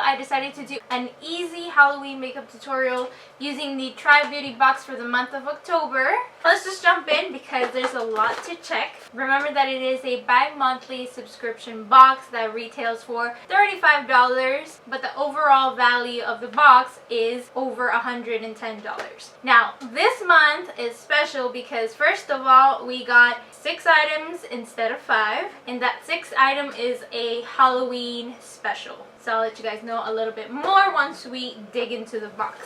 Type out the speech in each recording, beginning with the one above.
I decided to do an easy Halloween makeup tutorial using the Try Beauty box for the month of October. Let's just jump in because there's a lot to check. Remember that it is a bi-monthly subscription box that retails for $35, but the overall value of the box is over $110. Now, this month is special because first of all, we got 6 items instead of 5, and that 6th item is a Halloween special. So I'll let you guys know a little bit more once we dig into the box.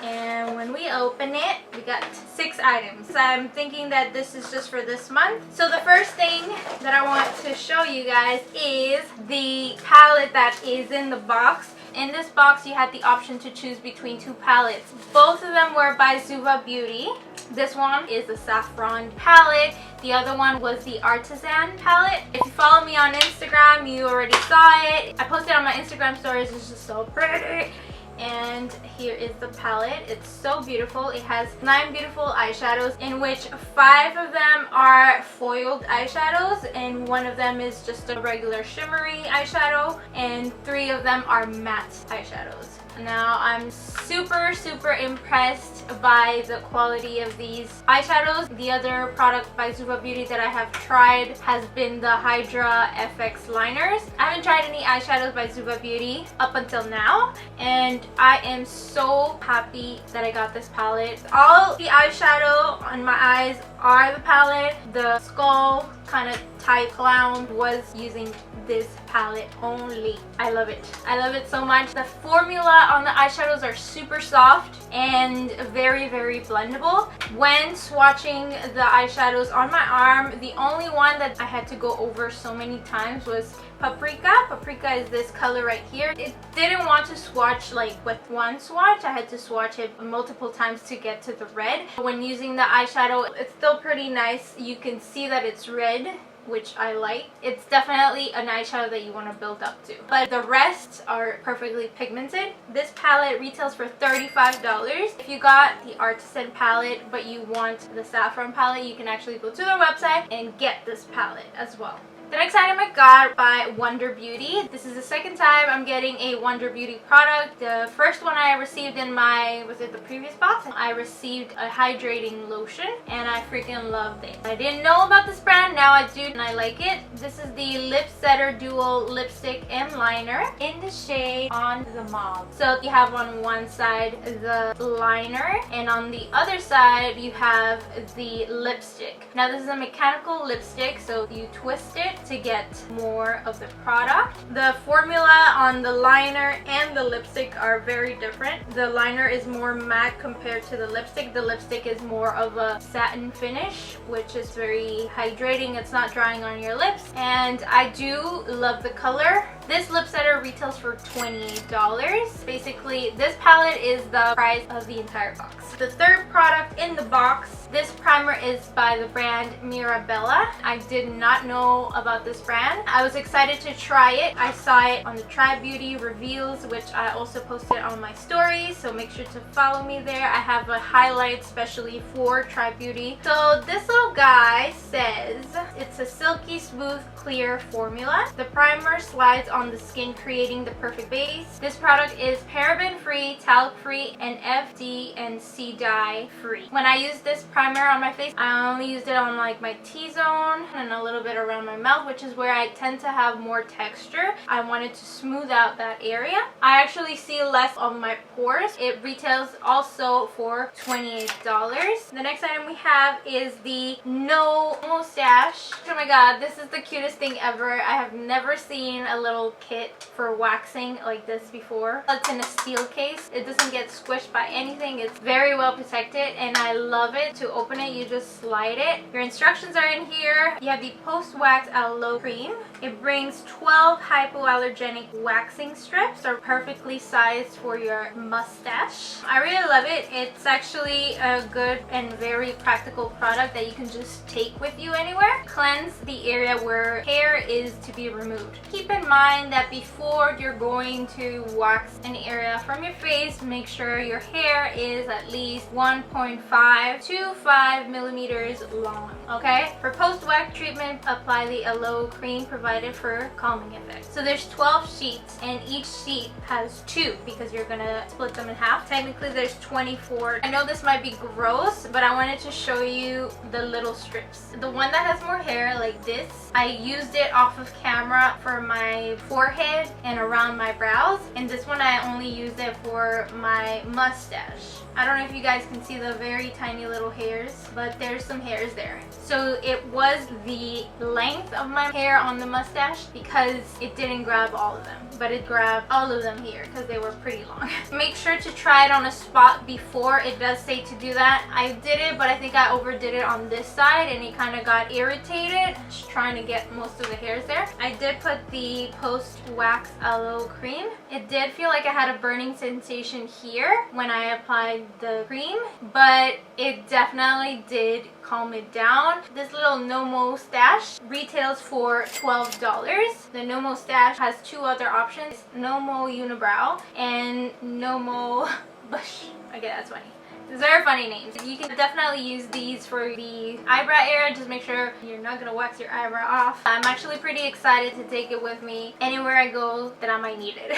And when we open it, we got 6 items. I'm thinking that this is just for this month. So the first thing that I want to show you guys is the palette that is in the box. In this box, you had the option to choose between 2 palettes. Both of them were by Suva Beauty. This one is the Saffron palette. The other one was the Artisan palette. If you follow me on Instagram, you already saw it. I posted on my Instagram stories. It's just so pretty. And here is the palette. It's so beautiful. It has 9 beautiful eyeshadows, in which 5 of them are foiled eyeshadows and 1 of them is just a regular shimmery eyeshadow, and 3 of them are matte eyeshadows. Now, I'm super impressed by the quality of these eyeshadows. The other product by Suva Beauty that I have tried has been the Hydra FX liners. I haven't tried any eyeshadows by Suva Beauty up until now, and I am so happy that I got this palette. All the eyeshadow on my eyes are the palette. The skull kind of type clown was using this palette only. I love it. I love it so much. The formula on the eyeshadows are super soft and very blendable. When swatching the eyeshadows on my arm, the only one that I had to go over so many times was Paprika. Paprika is this color right here. It didn't want to swatch like with one swatch. I had to swatch it multiple times to get to the red. When using the eyeshadow, it's still pretty nice. You can see that it's red, which I like. It's definitely an eyeshadow that you want to build up to. But the rest are perfectly pigmented. This palette retails for $35. If you got the Artisan palette but you want the Saffron palette, you can actually go to their website and get this palette as well. The next item I got by Wonder Beauty. This is the 2nd time I'm getting a Wonder Beauty product. The first one I received in my, was it the previous box? I received a hydrating lotion and I freaking loved it. I didn't know about this brand, now I do and I like it. This is the Lip Setter Dual Lipstick and Liner in the shade On the Mauve. So you have on one side the liner and on the other side you have the lipstick. Now this is a mechanical lipstick, so you twist it to get more of the product. The formula on the liner and the lipstick are very different. The liner is more matte compared to the lipstick. The lipstick is more of a satin finish, which is very hydrating. It's not drying on your lips, and I do love the color. This lip setter retails for $28. Basically, this palette is the price of the entire box. The 3rd product in the box, this primer is by the brand Mirabella. I did not know about this brand. I was excited to try it. I saw it on the Try Beauty reveals, which I also posted on my stories, so make sure to follow me there. I have a highlight especially for Try Beauty. So this little guy says it's a silky smooth clear formula. The primer slides on the skin, creating the perfect base. This product is paraben free, talc free, and FD and C dye free. When I used this primer on my face, I only used it on like my T-zone and a little bit around my mouth, which is where I tend to have more texture. I wanted to smooth out that area. I actually see less of my pores. It retails also for $28. The next item we have is the Mo-Stache. Oh my god, this is the cutest thing ever. I have never seen a little kit for waxing like this before. It's in a steel case. It doesn't get squished by anything. It's very well protected and I love it. To open it, you just slide it. Your instructions are in here. You have the post-wax aloe cream It brings 12 hypoallergenic waxing strips. They're perfectly sized for your mustache. I really love it. It's actually a good and very practical product that you can just take with you anywhere. Cleanse the area where hair is to be removed. Keep in mind that before you're going to wax an area from your face, make sure your hair is at least 1.5 to 5 millimeters long, okay? For post-wax treatment, apply the aloe cream provided for calming effect. So there's 12 sheets and each sheet has 2 because you're gonna split them in half. Technically there's 24. I know this might be gross, but I wanted to show you the little strips. The one that has more hair like this, I used it off of camera for my forehead and around my brows, and this one I only used it for my mustache. I don't know if you guys can see the very tiny little hairs, but there's some hairs there. So it was the length of my hair on the mustache because it didn't grab all of them, but it grabbed all of them here because they were pretty long. Make sure to try it on a spot before. It does say to do that. I did it, but I think I overdid it on this side and it kind of got irritated just trying to get most of the hairs there. I did put the post-wax aloe cream. It did feel like I had a burning sensation here when I applied the cream, but it definitely did calm it down. This little Mo-Stache retails for $12. The Mo-Stache has 2 other options, Mo Unibrow and Mo Bush. Okay, that's funny. It's very funny names. You can definitely use these for the eyebrow area. Just make sure you're not gonna wax your eyebrow off. I'm actually pretty excited to take it with me anywhere I go that I might need it.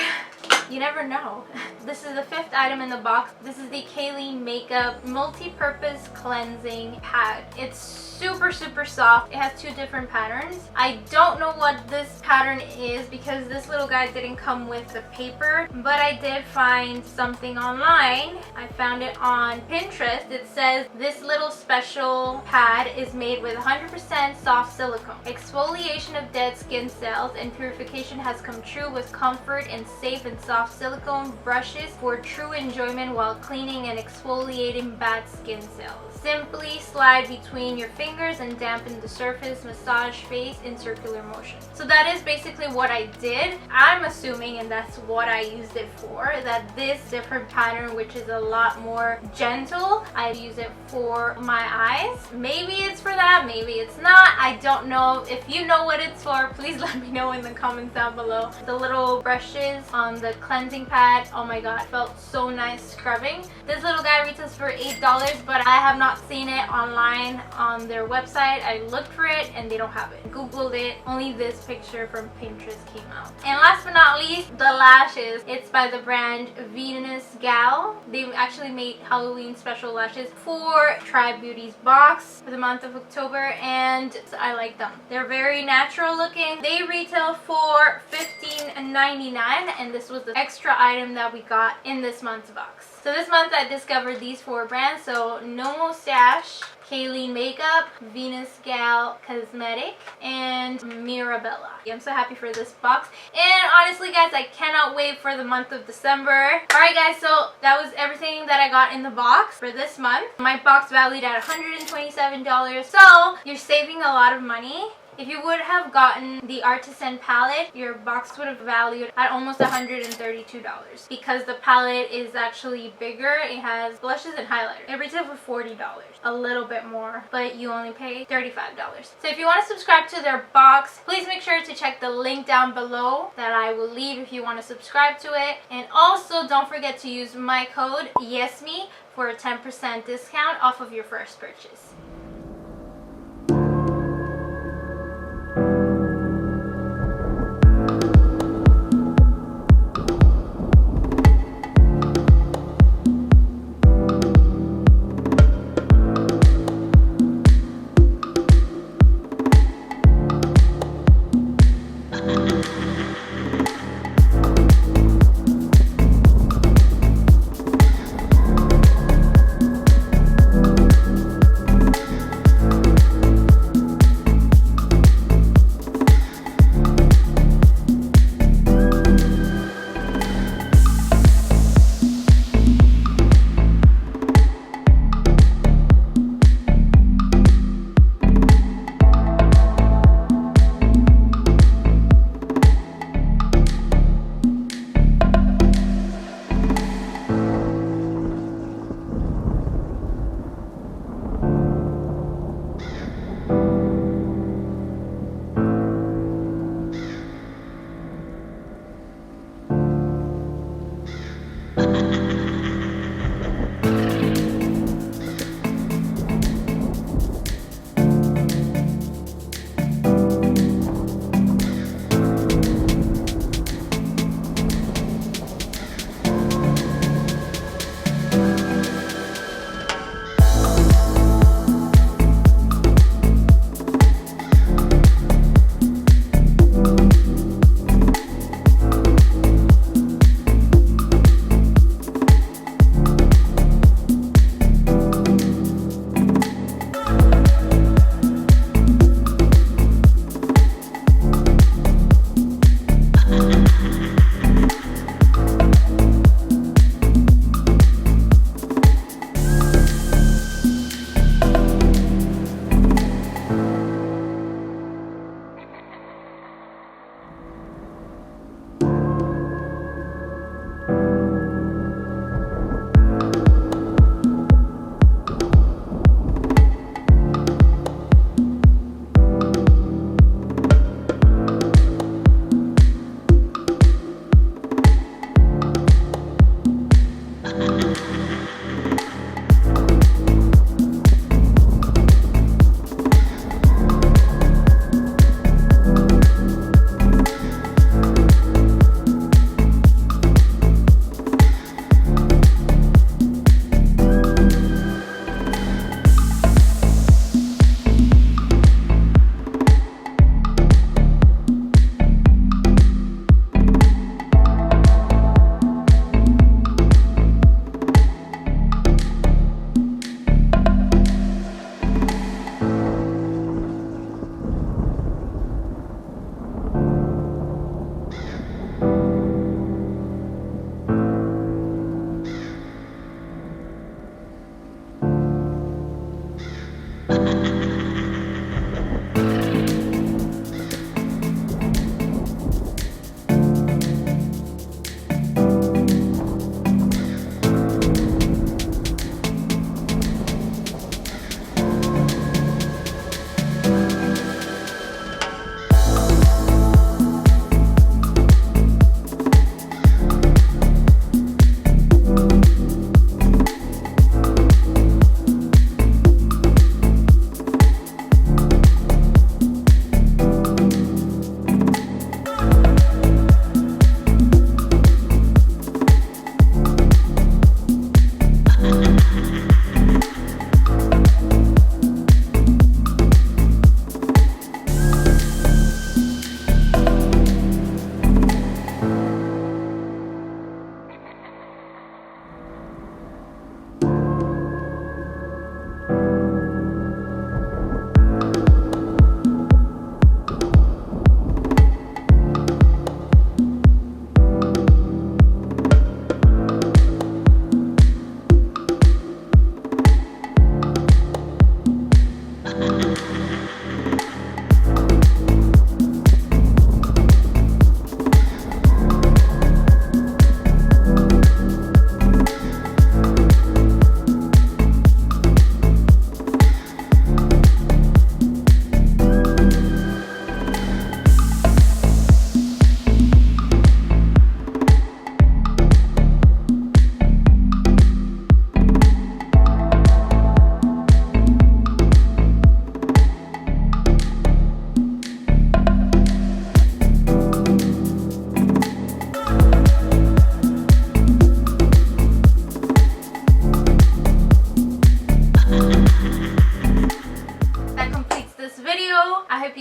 You never know. This is the 5th item in the box. This is the Cailyn Makeup Multi-Purpose Cleansing Pad. It's super soft. It has 2 different patterns. I don't know what this pattern is because this little guy didn't come with the paper, but I did find something online. I found it on Pinterest. It says this little special pad is made with 100% soft silicone. Exfoliation of dead skin cells and purification has come true with comfort and safe and soft silicone brushes for true enjoyment while cleaning and exfoliating bad skin cells. Simply slide between your fingers and dampen the surface. Massage face in circular motion. So that is basically what I did. I'm assuming, and that's what I used it for, that this different pattern, which is a lot more gentle, I use it for my eyes. Maybe it's for that, maybe it's not. I don't know. If you know what it's for, please let me know in the comments down below. The little brushes on the cleansing pad, oh my god, felt so nice scrubbing. This little guy retails for $8, but I have not seen it online on their website. I looked for it and they don't have it. Googled it, only this picture from Pinterest came out. And last but not least, the lashes. It's by the brand Venusgale. They actually made Halloween special lashes for Tribe Beauty's box for the month of October, and I like them. They're very natural looking. They retail for $15.99, and this was the extra item that we got in this month's box. So this month I discovered these 4 brands. So Mo-Stache, Cailyn Makeup, Venusgale Cosmetic, and Mirabella. I'm so happy for this box, and honestly guys, I cannot wait for the month of December. Alright guys, so that was everything that I got in the box for this month. My box valued at $127, so you're saving a lot of money. If you would have gotten the Artisan palette, your box would have valued at almost $132 because the palette is actually bigger. It has blushes and highlighter. It retails for $40, a little bit more, but you only pay $35. So if you want to subscribe to their box, please make sure to check the link down below that I will leave if you want to subscribe to it. And also don't forget to use my code YesMe for a 10% discount off of your first purchase.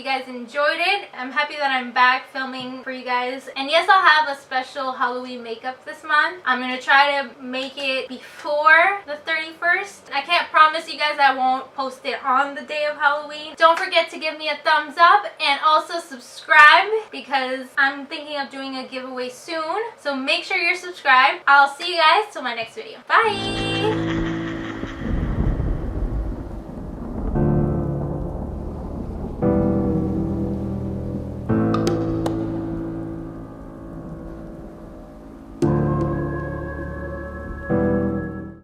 guys enjoyed it. I'm happy that I'm back filming for you guys. And yes, I'll have a special Halloween makeup this month. I'm gonna try to make it before the 31st. I can't promise you guys I won't post it on the day of Halloween. Don't forget to give me a thumbs up and also subscribe because I'm thinking of doing a giveaway soon. So make sure you're subscribed. I'll see you guys till my next video. Bye!